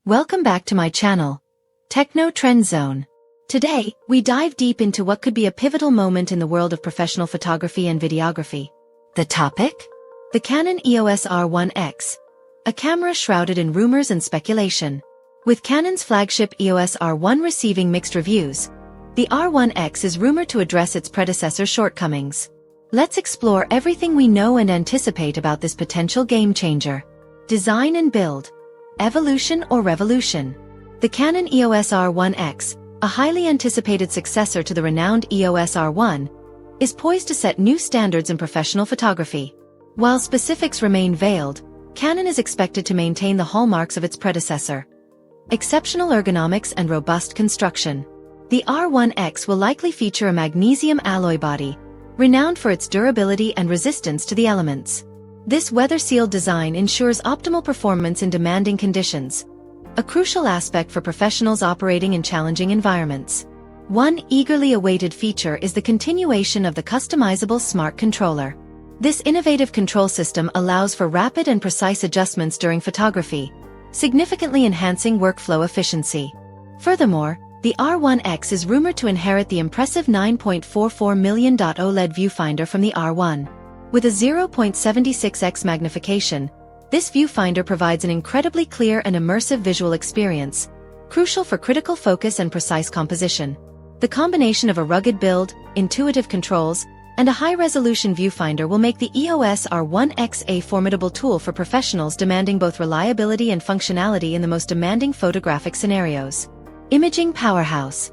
Welcome back to my channel, Techno Trend Zone. Today, we dive deep into what could be a pivotal moment in the world of professional photography and videography. The topic? The Canon EOS R1X, a camera shrouded in rumors and speculation. With Canon's flagship EOS R1 receiving mixed reviews, the R1X is rumored to address its predecessor's shortcomings. Let's explore everything we know and anticipate about this potential game-changer. Design and build. Evolution or revolution? The Canon EOS R1X, a highly anticipated successor to the renowned EOS R1, is poised to set new standards in professional photography. While specifics remain veiled, Canon is expected to maintain the hallmarks of its predecessor: exceptional ergonomics and robust construction. The R1X will likely feature a magnesium alloy body, renowned for its durability and resistance to the elements. This weather-sealed design ensures optimal performance in demanding conditions, a crucial aspect for professionals operating in challenging environments. One eagerly awaited feature is the continuation of the customizable smart controller. This innovative control system allows for rapid and precise adjustments during photography, significantly enhancing workflow efficiency. Furthermore, the R1X is rumored to inherit the impressive 9.44 million OLED viewfinder from the R1. With a 0.76x magnification, this viewfinder provides an incredibly clear and immersive visual experience, crucial for critical focus and precise composition. The combination of a rugged build, intuitive controls, and a high-resolution viewfinder will make the EOS R1X a formidable tool for professionals demanding both reliability and functionality in the most demanding photographic scenarios. Imaging powerhouse.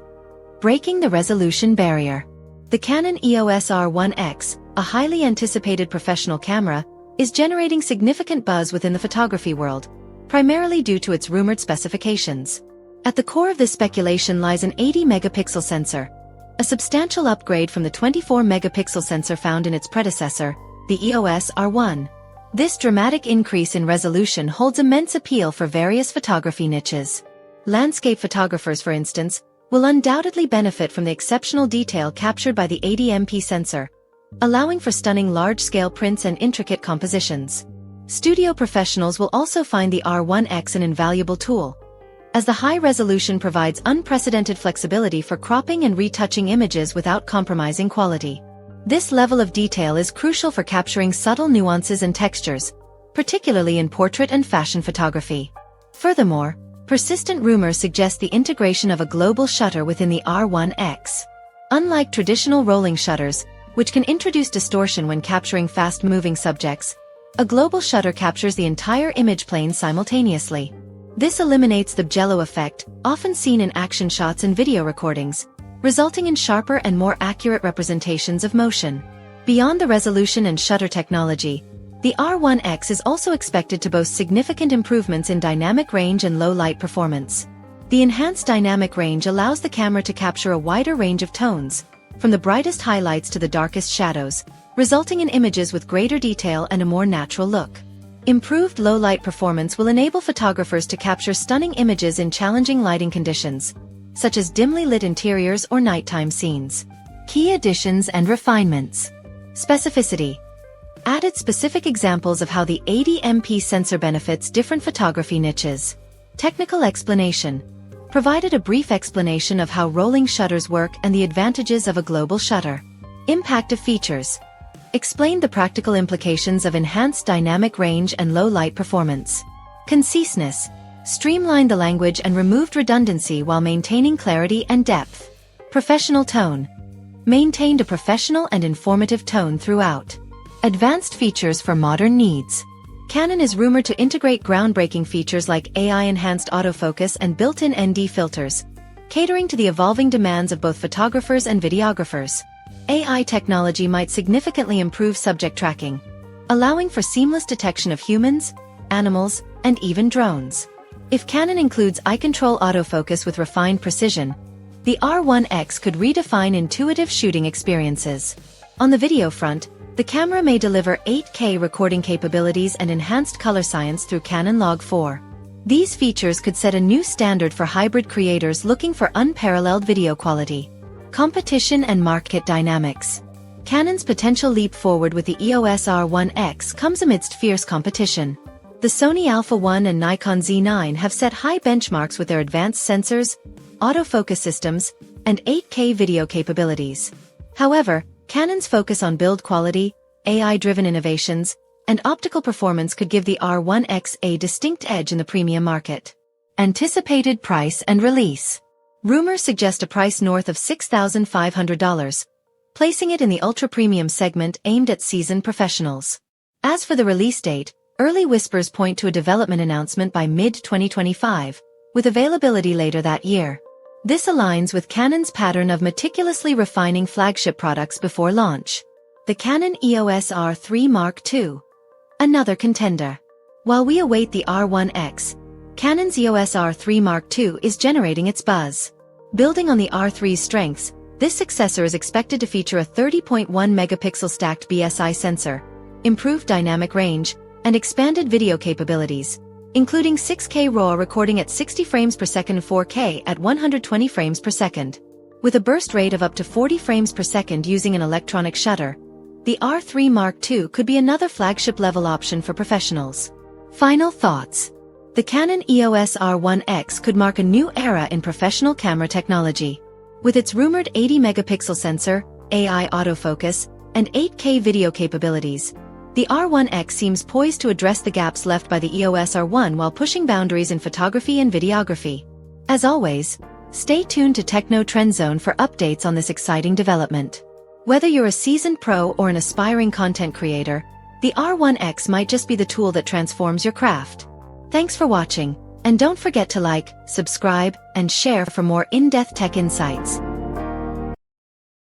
Breaking the resolution barrier. The Canon EOS R1X, a highly anticipated professional camera, is generating significant buzz within the photography world, primarily due to its rumored specifications. At the core of this speculation lies an 80-megapixel sensor, a substantial upgrade from the 24-megapixel sensor found in its predecessor, the EOS R1. This dramatic increase in resolution holds immense appeal for various photography niches. Landscape photographers, for instance, will undoubtedly benefit from the exceptional detail captured by the 80MP sensor, allowing for stunning large-scale prints and intricate compositions. Studio professionals will also find the R1X an invaluable tool, as the high resolution provides unprecedented flexibility for cropping and retouching images without compromising quality. This level of detail is crucial for capturing subtle nuances and textures, particularly in portrait and fashion photography. Furthermore, persistent rumors suggest the integration of a global shutter within the R1X. Unlike traditional rolling shutters, which can introduce distortion when capturing fast-moving subjects, a global shutter captures the entire image plane simultaneously. This eliminates the jello effect, often seen in action shots and video recordings, resulting in sharper and more accurate representations of motion. Beyond the resolution and shutter technology, the R1X is also expected to boast significant improvements in dynamic range and low-light performance. The enhanced dynamic range allows the camera to capture a wider range of tones, from the brightest highlights to the darkest shadows, resulting in images with greater detail and a more natural look. Improved low-light performance will enable photographers to capture stunning images in challenging lighting conditions, such as dimly lit interiors or nighttime scenes. Key additions and refinements. Specificity. Added specific examples of how the 80MP sensor benefits different photography niches. Technical explanation. Provided a brief explanation of how rolling shutters work and the advantages of a global shutter. Impact of features. Explained the practical implications of enhanced dynamic range and low-light performance. Conciseness. Streamlined the language and removed redundancy while maintaining clarity and depth. Professional tone. Maintained a professional and informative tone throughout. Advanced features for modern needs. Canon is rumored to integrate groundbreaking features like AI-enhanced autofocus and built-in ND filters, catering to the evolving demands of both photographers and videographers. AI technology might significantly improve subject tracking, allowing for seamless detection of humans, animals, and even drones. If Canon includes eye-control autofocus with refined precision, the R1X could redefine intuitive shooting experiences. On the video front, the camera may deliver 8K recording capabilities and enhanced color science through Canon Log 4. These features could set a new standard for hybrid creators looking for unparalleled video quality. Competition and market dynamics. Canon's potential leap forward with the EOS R1X comes amidst fierce competition. The Sony Alpha 1 and Nikon Z9 have set high benchmarks with their advanced sensors, autofocus systems, and 8K video capabilities. However, Canon's focus on build quality, AI-driven innovations, and optical performance could give the R1X a distinct edge in the premium market. Anticipated price and release. Rumors suggest a price north of $6,500, placing it in the ultra-premium segment aimed at seasoned professionals. As for the release date, early whispers point to a development announcement by mid-2025, with availability later that year. This aligns with Canon's pattern of meticulously refining flagship products before launch. The Canon EOS R3 Mark II. Another contender. While we await the R1X, Canon's EOS R3 Mark II is generating its buzz. Building on the R3's strengths, this successor is expected to feature a 30.1 megapixel stacked BSI sensor, improved dynamic range, and expanded video capabilities, including 6K RAW recording at 60 frames per second and 4K at 120 frames per second. With a burst rate of up to 40 frames per second using an electronic shutter, the R3 Mark II could be another flagship-level option for professionals. Final thoughts. The Canon EOS R1X could mark a new era in professional camera technology. With its rumored 80-megapixel sensor, AI autofocus, and 8K video capabilities, the R1X seems poised to address the gaps left by the EOS R1 while pushing boundaries in photography and videography. As always, stay tuned to Techno Trend Zone for updates on this exciting development. Whether you're a seasoned pro or an aspiring content creator, the R1X might just be the tool that transforms your craft. Thanks for watching, and don't forget to like, subscribe, and share for more in-depth tech insights.